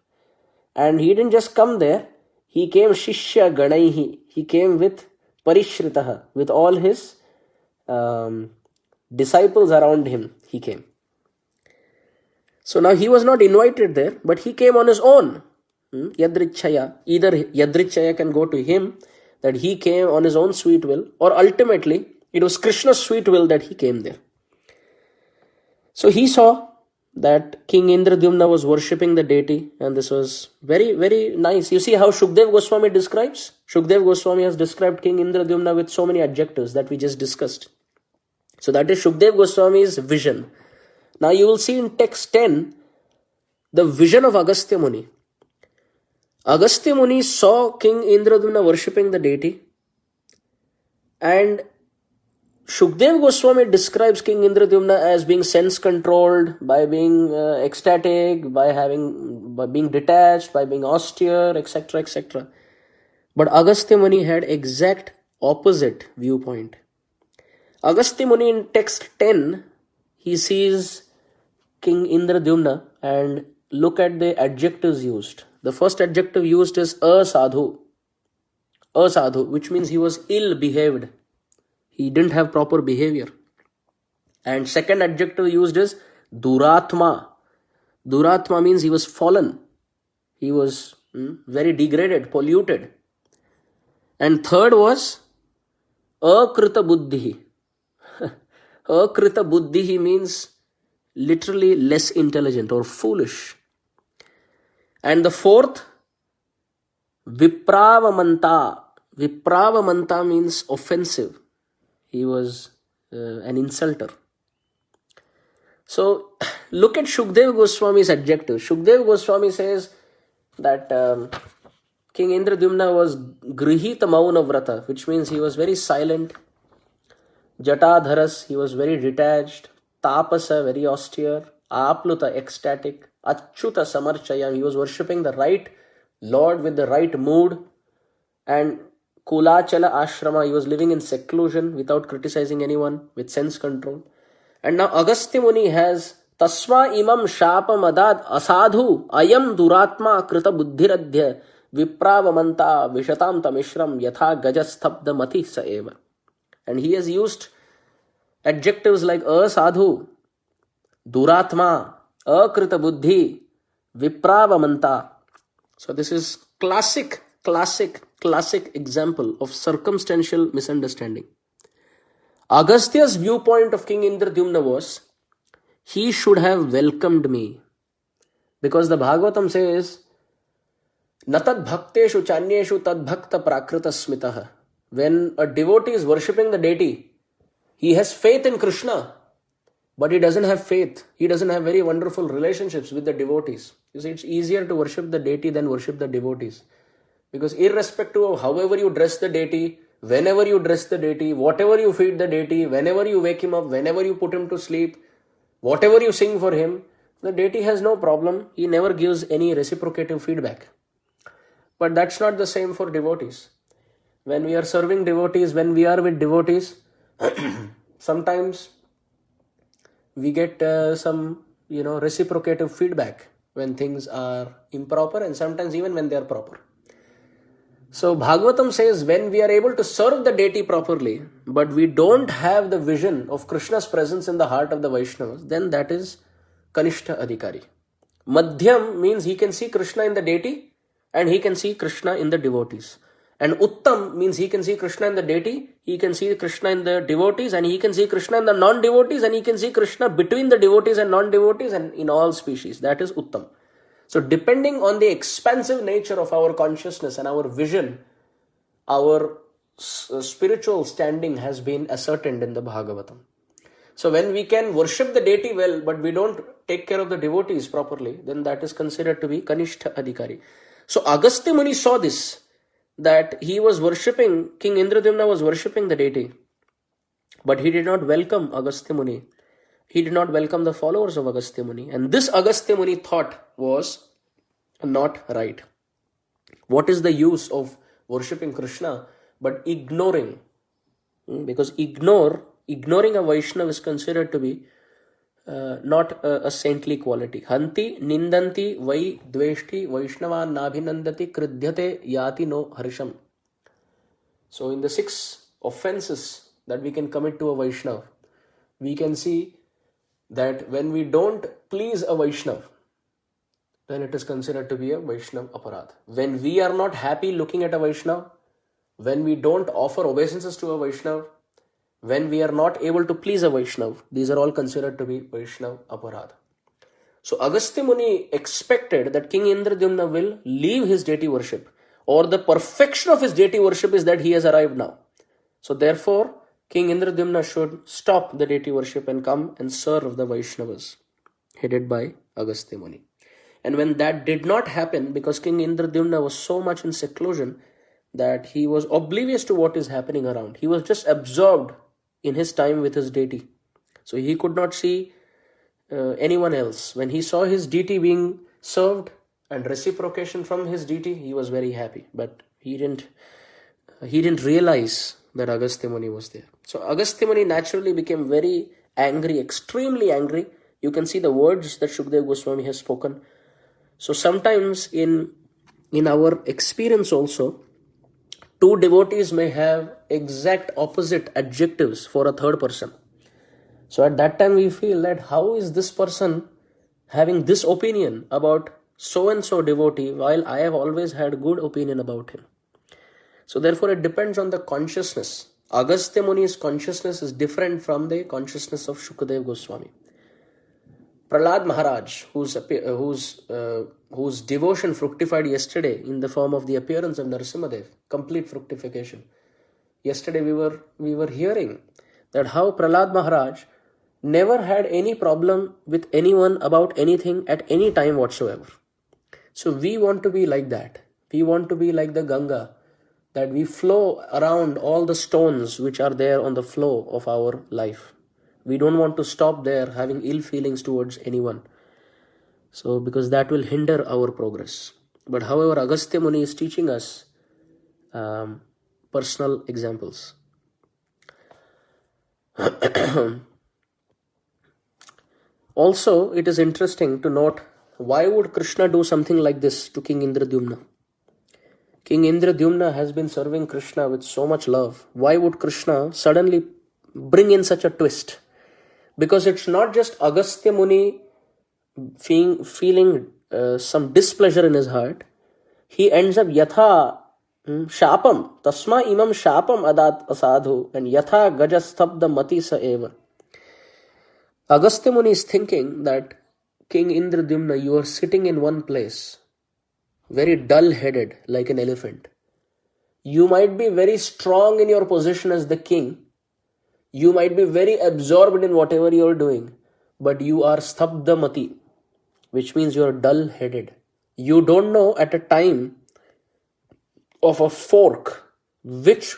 And he didn't just come there, he came Shishya Ganaihi. He came with Parishritaha, with all his disciples around him, he came. So now he was not invited there, but he came on his own. Yadrichaya. Either Yadrichaya can go to him, that he came on his own sweet will, or ultimately, it was Krishna's sweet will that he came there. So he saw that King Indradyumna was worshipping the deity, and this was very, very nice. You see how Shukdev Goswami describes? Shukdev Goswami has described King Indradyumna with so many adjectives that we just discussed. So that is Shukdev Goswami's vision. Now you will see in text 10, the vision of Agastya Muni. Agastya Muni saw King Indradyumna worshipping the deity, and Shukdev Goswami describes King Indradyumna as being sense-controlled, by being ecstatic, by being detached, by being austere, etc., etc. But Agastya Muni had exact opposite viewpoint. Agastya Muni in text 10, he sees King Indradyumna and look at the adjectives used. The first adjective used is asadhu. Asadhu, which means he was ill-behaved. He didn't have proper behavior. And second adjective used is duratma. Duratma means he was fallen. He was very degraded, polluted. And third was akrita buddhihi. Akrita buddhihi means literally less intelligent or foolish. And the fourth, vipravamanta. Vipravamanta means offensive. He was an insulter. So look at Shukdev Goswami's adjective. Shukdev Goswami says that King Indradyumna was grihita mauna vrata, which means he was very silent. Jatadharas, he was very detached. Tapasa, very austere. Apluta, ecstatic. Achyuta samarchayam, he was worshipping the right Lord with the right mood. And Kulachala ashrama, he was living in seclusion without criticizing anyone, with sense control. And now Agastya Muni has Tasma imam shapam adad asadhu ayam duratma krita buddhiradhya vipravamanta vishatam tamishram yatha gajasthabda mati saeva. And he has used adjectives like asadhu, duratma, akrita buddhi, vipravamanta. So this is classic example of circumstantial misunderstanding. Agastya's viewpoint of King Indradyumna was, he should have welcomed me. Because the Bhagavatam says, Natad bhakteshu chanyeshu tad bhakta prakrita smitaha. When a devotee is worshipping the deity, he has faith in Krishna, but he doesn't have faith. He doesn't have very wonderful relationships with the devotees. You see, it's easier to worship the deity than worship the devotees. Because irrespective of however you dress the deity, whenever you dress the deity, whatever you feed the deity, whenever you wake him up, whenever you put him to sleep, whatever you sing for him, the deity has no problem. He never gives any reciprocative feedback. But that's not the same for devotees. When we are serving devotees, when we are with devotees, sometimes we get some reciprocative feedback when things are improper, and sometimes even when they are proper. So Bhagavatam says, when we are able to serve the deity properly, but we don't have the vision of Krishna's presence in the heart of the Vaishnavas, then that is Kanishta Adhikari. Madhyam means he can see Krishna in the deity and he can see Krishna in the devotees. And Uttam means he can see Krishna in the deity, he can see Krishna in the devotees, and he can see Krishna in the non-devotees, and he can see Krishna between the devotees and non-devotees and in all species. That is Uttam. So depending on the expansive nature of our consciousness and our vision, our spiritual standing has been ascertained in the Bhagavatam. So when we can worship the deity well, but we don't take care of the devotees properly, then that is considered to be Kanishta Adhikari. So Agastya Muni saw this, that he was worshipping, King Indradyumna was worshipping the deity, but he did not welcome Agastya Muni. He did not welcome the followers of Agastya Muni. And this Agastya Muni thought was not right. What is the use of worshipping Krishna but ignoring? Because ignoring a Vaishnava is considered to be not a saintly quality. Hanti nindanti vai dveshti Vaishnava nabhinandati kridhyate yati no harisham. So in the 6 offenses that we can commit to a Vaishnava, we can see that when we don't please a Vaishnava, then it is considered to be a Vaishnava aparadh. When we are not happy looking at a Vaishnava, when we don't offer obeisances to a Vaishnava, when we are not able to please a Vaishnava, these are all considered to be Vaishnava aparadh. So Agastya Muni expected that King Indradyumna will leave his deity worship, or the perfection of his deity worship is that he has arrived now. So therefore, King Indradyumna should stop the deity worship and come and serve the Vaishnavas, headed by Agastya Muni. And when that did not happen, because King Indradyumna was so much in seclusion that he was oblivious to what is happening around. He was just absorbed in his time with his deity. So he could not see anyone else. When he saw his deity being served and reciprocation from his deity, he was very happy. But he didn't realize that Agastya Muni was there. So Agastya Muni naturally became very angry, extremely angry. You can see the words that Shukdev Goswami has spoken. So sometimes in our experience also, 2 devotees may have exact opposite adjectives for a third person. So at that time we feel that how is this person having this opinion about so-and-so devotee while I have always had good opinion about him. So therefore it depends on the consciousness. Agastya Muni's consciousness is different from the consciousness of Shukdev Goswami. Prahlad Maharaj, whose devotion fructified yesterday in the form of the appearance of Narasimhadev, complete fructification. Yesterday we were hearing that how Prahlad Maharaj never had any problem with anyone about anything at any time whatsoever. So we want to be like that. We want to be like the Ganga, that we flow around all the stones which are there on the flow of our life. We don't want to stop there having ill feelings towards anyone. So because that will hinder our progress. But however, Agastya Muni is teaching us personal examples. Also, it is interesting to note, why would Krishna do something like this to King Indradyumna? King Indradyumna has been serving Krishna with so much love. Why would Krishna suddenly bring in such a twist? Because it's not just Agastya Muni feeling some displeasure in his heart. He ends up yatha shapam, tasma imam shapam adat asadhu, and yatha gajastabda mati sa eva. Agastya Muni is thinking that King Indradyumna, you are sitting in one place, very dull-headed like an elephant. You might be very strong in your position as the king. You might be very absorbed in whatever you are doing, but you are stabda mati, which means you are dull-headed. You don't know at a time of a fork which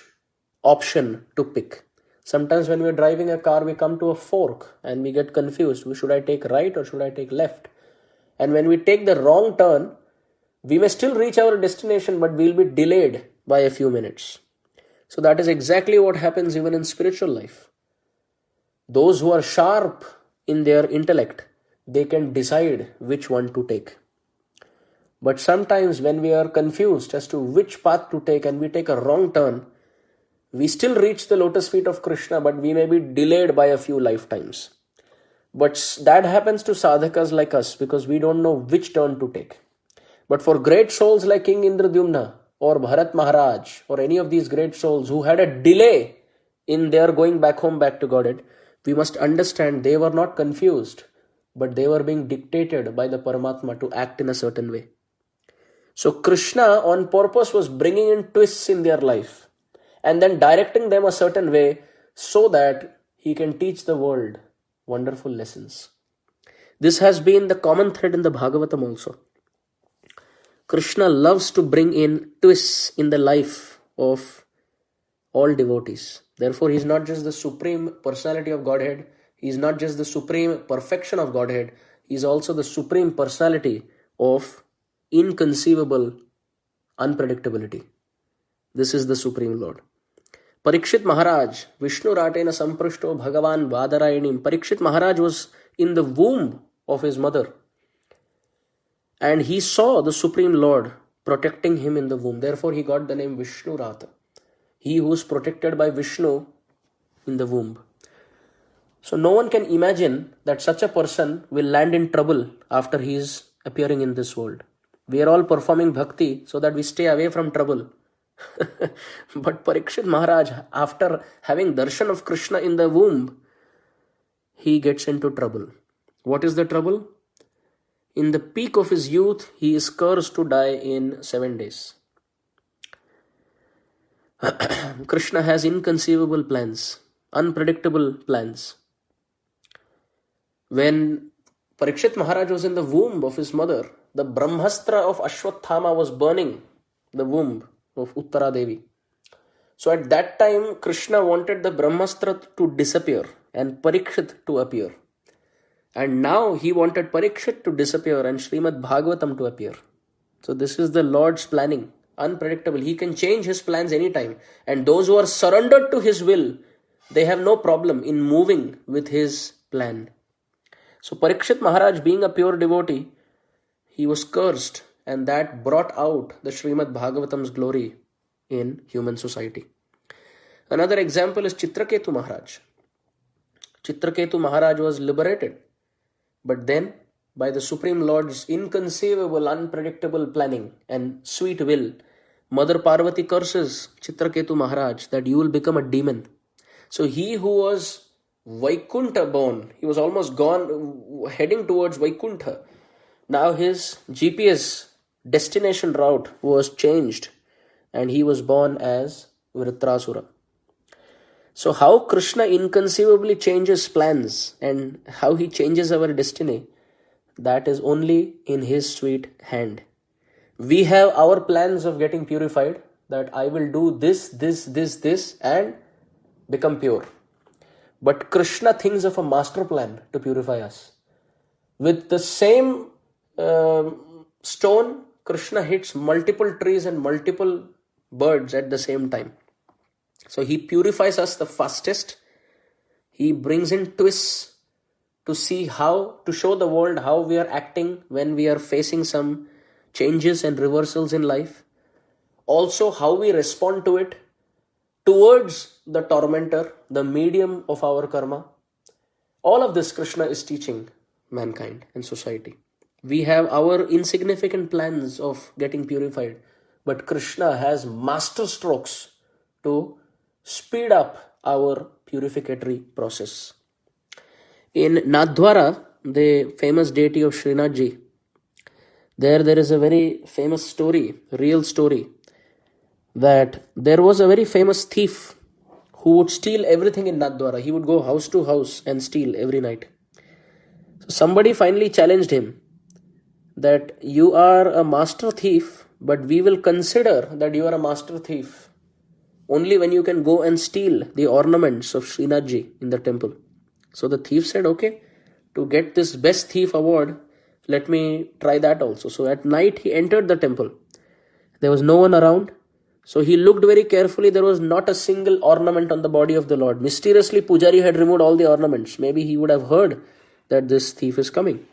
option to pick. Sometimes when we're driving a car, we come to a fork and we get confused. Should I take right or should I take left? And when we take the wrong turn, we may still reach our destination, but we'll be delayed by a few minutes. So that is exactly what happens even in spiritual life. Those who are sharp in their intellect, they can decide which one to take. But sometimes when we are confused as to which path to take and we take a wrong turn, we still reach the lotus feet of Krishna, but we may be delayed by a few lifetimes. But that happens to sadhakas like us because we don't know which turn to take. But for great souls like King Indradyumna or Bharat Maharaj or any of these great souls who had a delay in their going back home, back to Godhead, we must understand they were not confused, but they were being dictated by the Paramatma to act in a certain way. So Krishna on purpose was bringing in twists in their life and then directing them a certain way so that he can teach the world wonderful lessons. This has been the common thread in the Bhagavatam also. Krishna loves to bring in twists in the life of all devotees. Therefore, he is not just the supreme personality of Godhead. He is not just the supreme perfection of Godhead. He is also the supreme personality of inconceivable unpredictability. This is the Supreme Lord. Parikshit Maharaj, Vishnu Ratena Samprashto Bhagavan Vadarayanim. Parikshit Maharaj was in the womb of his mother. And he saw the Supreme Lord protecting him in the womb. Therefore, he got the name Vishnu Rata. He who is protected by Vishnu in the womb. So no one can imagine that such a person will land in trouble after he is appearing in this world. We are all performing bhakti so that we stay away from trouble. But Parikshit Maharaj, after having darshan of Krishna in the womb, he gets into trouble. What is the trouble? In the peak of his youth, he is cursed to die in 7 days. Krishna has inconceivable plans, unpredictable plans. When Parikshit Maharaj was in the womb of his mother, the Brahmastra of Ashwathama was burning the womb of Uttara Devi. So at that time, Krishna wanted the Brahmastra to disappear and Parikshit to appear. And now he wanted Parikshit to disappear and Srimad Bhagavatam to appear. So this is the Lord's planning. Unpredictable. He can change his plans anytime. And those who are surrendered to his will, they have no problem in moving with his plan. So Parikshit Maharaj, being a pure devotee, he was cursed, and that brought out the Srimad Bhagavatam's glory in human society. Another example is Chitraketu Maharaj. Chitraketu Maharaj was liberated, but then by the Supreme Lord's inconceivable, unpredictable planning and sweet will, Mother Parvati curses Chitraketu Maharaj that you will become a demon. So he who was Vaikuntha born, he was almost gone, heading towards Vaikuntha. Now his GPS destination route was changed and he was born as Vritrasura. So how Krishna inconceivably changes plans and how he changes our destiny, that is only in his sweet hand. We have our plans of getting purified, that I will do this and become pure. But Krishna thinks of a master plan to purify us. With the same stone, Krishna hits multiple trees and multiple birds at the same time. So he purifies us the fastest. He brings in twists to see how, to show the world how we are acting when we are facing some changes and reversals in life. Also how we respond to it towards the tormentor, the medium of our karma. All of this Krishna is teaching mankind and society. We have our insignificant plans of getting purified, but Krishna has master strokes to speed up our purificatory process. In Nadwara, the famous deity of Srinathji, there is a very famous story, real story, that there was a very famous thief who would steal everything in Nadwara. He would go house to house and steal every night. So somebody finally challenged him that you are a master thief, but we will consider that you are a master thief only when you can go and steal the ornaments of Srinathji in the temple. So the thief said, okay, to get this best thief award, let me try that also. So at night he entered the temple. There was no one around. So he looked very carefully. There was not a single ornament on the body of the Lord. Mysteriously, Pujari had removed all the ornaments. Maybe he would have heard that this thief is coming.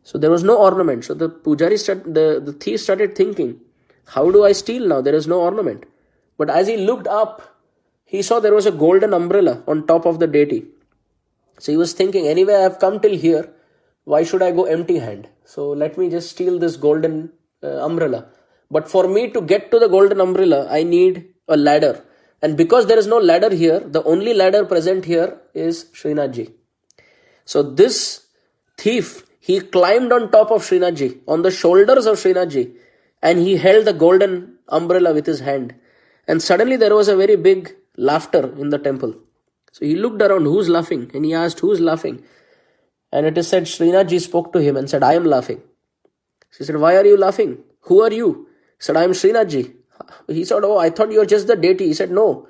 So there was no ornament. So the the thief started thinking, how do I steal now? There is no ornament. But as he looked up, he saw there was a golden umbrella on top of the deity. So he was thinking, anyway, I have come till here. Why should I go empty hand? So let me just steal this golden umbrella. But for me to get to the golden umbrella, I need a ladder. And because there is no ladder here, the only ladder present here is Srinathji. So this thief, he climbed on top of Srinathji, on the shoulders of Srinathji, and he held the golden umbrella with his hand. And suddenly there was a very big laughter in the temple. So he looked around, who's laughing? And he asked, who's laughing? And it is said Srinathji spoke to him and said, I am laughing. He said, why are you laughing? Who are you? He said, I am Srinathji. He said, oh, I thought you were just the deity. He said, no,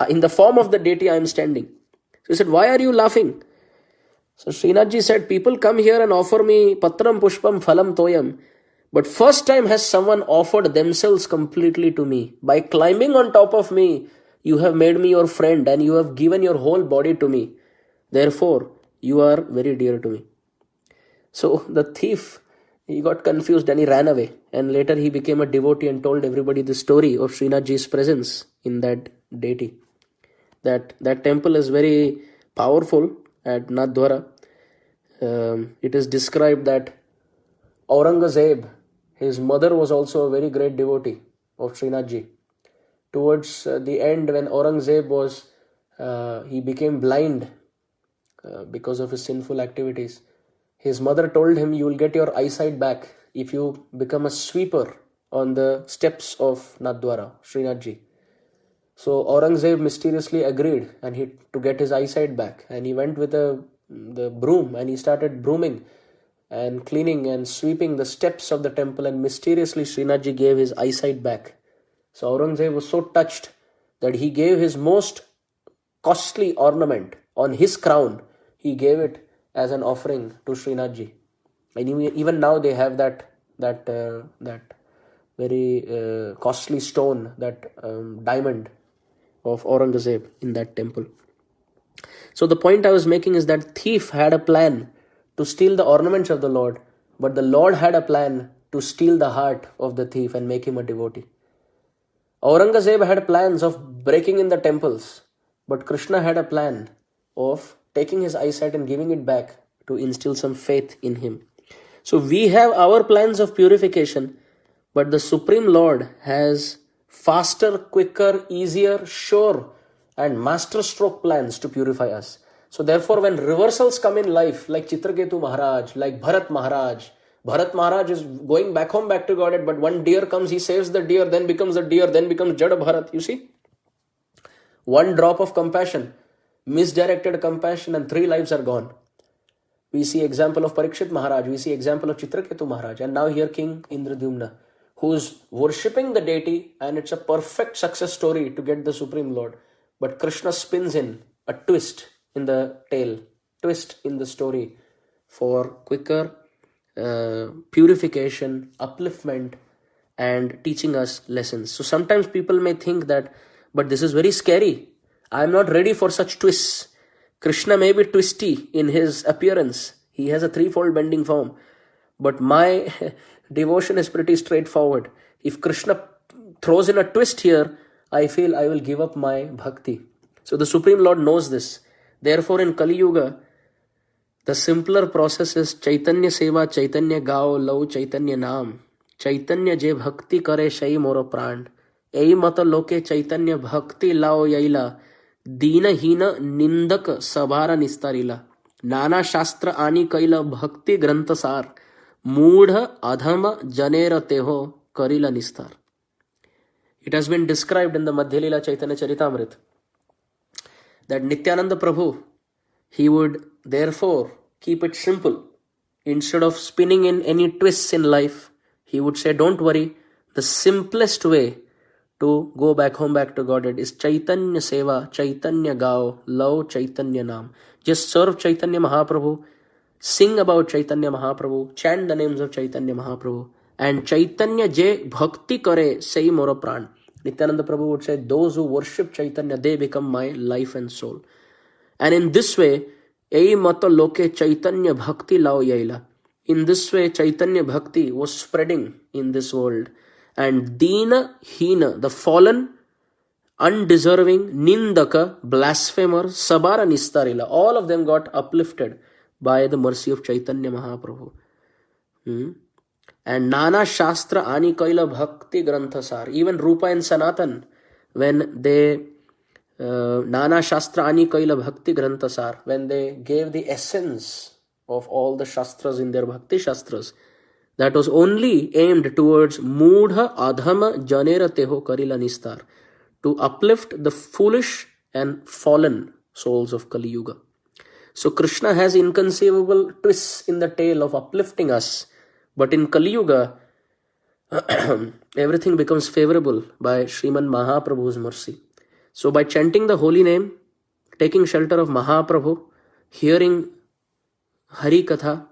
in the form of the deity I am standing. So he said, why are you laughing? So Srinathji said, people come here and offer me patram pushpam phalam toyam. But first time has someone offered themselves completely to me. By climbing on top of me, you have made me your friend and you have given your whole body to me. Therefore, you are very dear to me. So the thief, he got confused and he ran away. And later he became a devotee and told everybody the story of Srinathji's presence in that deity. That temple is very powerful at Nathdwara. It is described that Aurangzeb, his mother was also a very great devotee of Srinathji. Towards the end, when Aurangzeb was, he became blind because of his sinful activities. His mother told him, you will get your eyesight back if you become a sweeper on the steps of Nathdwara, Srinathji. So Aurangzeb mysteriously agreed to get his eyesight back. And he went with the broom and he started brooming and cleaning and sweeping the steps of the temple, and mysteriously Srinathji gave his eyesight back. So Aurangzeb was so touched that he gave his most costly ornament on his crown. He gave it as an offering to Srinathji. And even now they have that very costly stone, that diamond of Aurangzeb in that temple. So the point I was making is that thief had a plan to steal the ornaments of the Lord, but the Lord had a plan to steal the heart of the thief and make him a devotee. Aurangzeb had plans of breaking in the temples, but Krishna had a plan of taking his eyesight and giving it back to instill some faith in him. So we have our plans of purification, but the Supreme Lord has faster, quicker, easier, sure, and master stroke plans to purify us. So therefore, when reversals come in life, like Chitraketu Maharaj, like Bharat Maharaj is going back home, back to Godhead, but one deer comes, he saves the deer, then becomes a deer, then becomes Jada Bharat. You see? One drop of compassion, misdirected compassion, and 3 lives are gone. We see example of Parikshit Maharaj, we see example of Chitraketu Maharaj, and now here King Indradyumna, who's worshipping the deity, and it's a perfect success story to get the Supreme Lord. But Krishna spins in a twist in the tale, twist in the story for quicker purification, upliftment, and teaching us lessons. So sometimes people may think that, but this is very scary. I am not ready for such twists. Krishna may be twisty in his appearance. He has a 3-fold bending form. But my devotion is pretty straightforward. If Krishna throws in a twist here, I feel I will give up my bhakti. So the Supreme Lord knows this. Therefore, in Kali Yuga, the simpler process is Chaitanya Seva, Chaitanya Gao, Lau Chaitanya Naam. Chaitanya je bhakti kare shai moro pran. Ei mata loke Chaitanya bhakti lao yaila. Dina hina nindak sabhara nistarila. Nana shastra ani kaila bhakti grantasar. Moodha adhama janera teho karila nistar. It has been described in the Madhya Lila Chaitanya Charitamrita that Nityananda Prabhu, he would therefore keep it simple. Instead of spinning in any twists in life, he would say, don't worry, the simplest way to go back home, back to Godhead, is Chaitanya Seva, Chaitanya Gao, love Chaitanya Naam. Just serve Chaitanya Mahaprabhu, sing about Chaitanya Mahaprabhu, chant the names of Chaitanya Mahaprabhu, and Chaitanya Je Bhakti Kare Sei Mora Pran. Nityananda Prabhu would say, those who worship Chaitanya, they become my life and soul. And in this way, Ei Mata Loke Chaitanya Bhakti Lao Yaila. In this way, Chaitanya Bhakti was spreading in this world. And Dina Hina, the fallen, undeserving, Nindaka, blasphemer, Sabara Nistarila, all of them got uplifted by the mercy of Chaitanya Mahaprabhu. And Nana Shastra Ani Kaila Bhakti Granthasar, even Rupa and Sanatan, when they Nana Shastra Ani Kaila Bhakti Granthasar, when they gave the essence of all the Shastras in their Bhakti Shastras, that was only aimed towards Moodha Adhama Janera Teho Karila Nistar, to uplift the foolish and fallen souls of Kali Yuga. So Krishna has inconceivable twists in the tale of uplifting us, but in Kali Yuga, everything becomes favorable by Sriman Mahaprabhu's mercy. So by chanting the holy name, taking shelter of Mahaprabhu, hearing Hari Katha,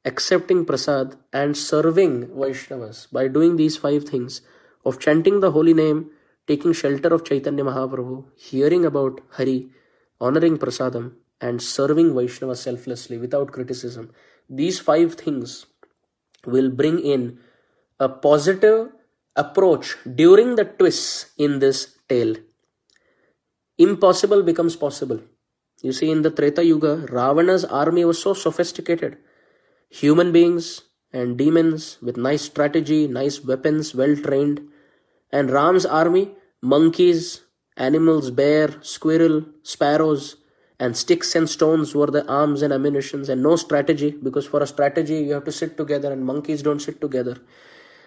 accepting prasad, and serving Vaishnavas, by doing these 5 things of chanting the holy name, taking shelter of Chaitanya Mahaprabhu, hearing about Hari, honoring prasadam, and serving Vaishnavas selflessly without criticism, these 5 things will bring in a positive approach during the twists in this tale. Impossible becomes possible. You see, in the Treta Yuga, Ravana's army was so sophisticated. Human beings and demons with nice strategy, nice weapons, well trained. And Ram's army, monkeys, animals, bear, squirrel, sparrows, and sticks and stones were the arms and ammunitions, and no strategy, because for a strategy you have to sit together and monkeys don't sit together.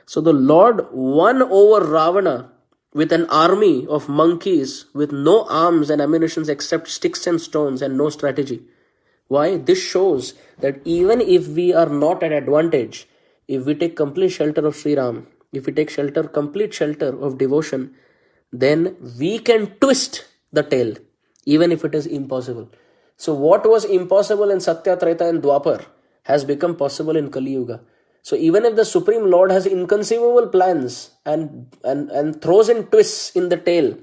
So the Lord won over Ravana with an army of monkeys with no arms and ammunitions except sticks and stones and no strategy. Why? This shows that even if we are not at advantage, if we take complete shelter of Sri Ram, if we take complete shelter of devotion, then we can twist the tale, even if it is impossible. So what was impossible in Satya, Treta and Dwapar has become possible in Kali Yuga. So even if the Supreme Lord has inconceivable plans and throws in twists in the tale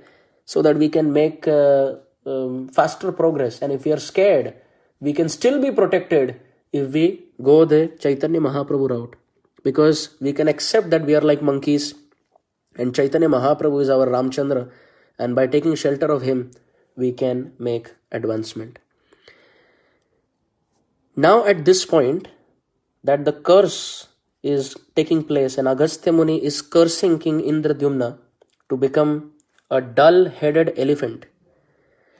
so that we can make faster progress, and if we are scared, we can still be protected if we go the Chaitanya Mahaprabhu route, because we can accept that we are like monkeys and Chaitanya Mahaprabhu is our Ramchandra, and by taking shelter of him, we can make advancement. Now at this point, that the curse is taking place and Agastya Muni is cursing King Indradyumna to become a dull-headed elephant,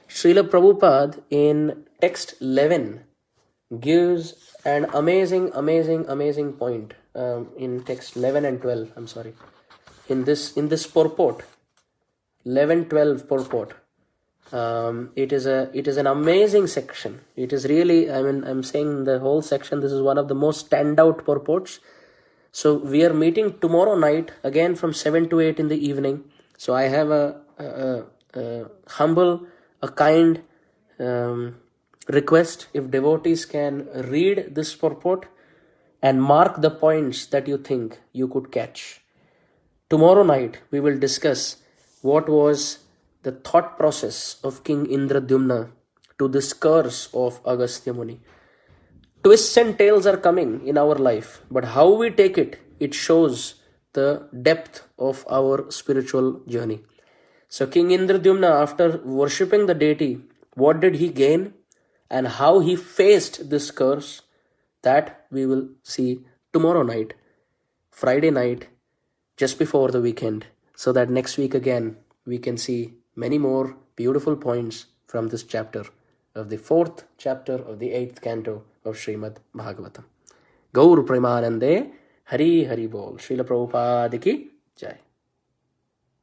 Srila Prabhupada in text 11 gives an amazing point in text 11 and 12. I'm sorry. In this purport, 11-12 purport. It is an amazing section. It is really, I'm saying the whole section, this is one of the most standout purports. So we are meeting tomorrow night again from 7 to 8 in the evening. So I have a humble, a kind request, if devotees can read this purport and mark the points that you think you could catch. Tomorrow night we will discuss what was the thought process of King Indradyumna to this curse of Agastya Muni. Twists and tales are coming in our life, but how we take it, it shows the depth of our spiritual journey. So King Indradyumna, after worshipping the deity, what did he gain and how he faced this curse, that we will see tomorrow night, Friday night, just before the weekend, so that next week again we can see many more beautiful points from this chapter of the 4th chapter of the 8th canto of Srimad Bhagavatam. Gaur Premanande, Hari Hari Bol. Srila Prabhupada ki Jai.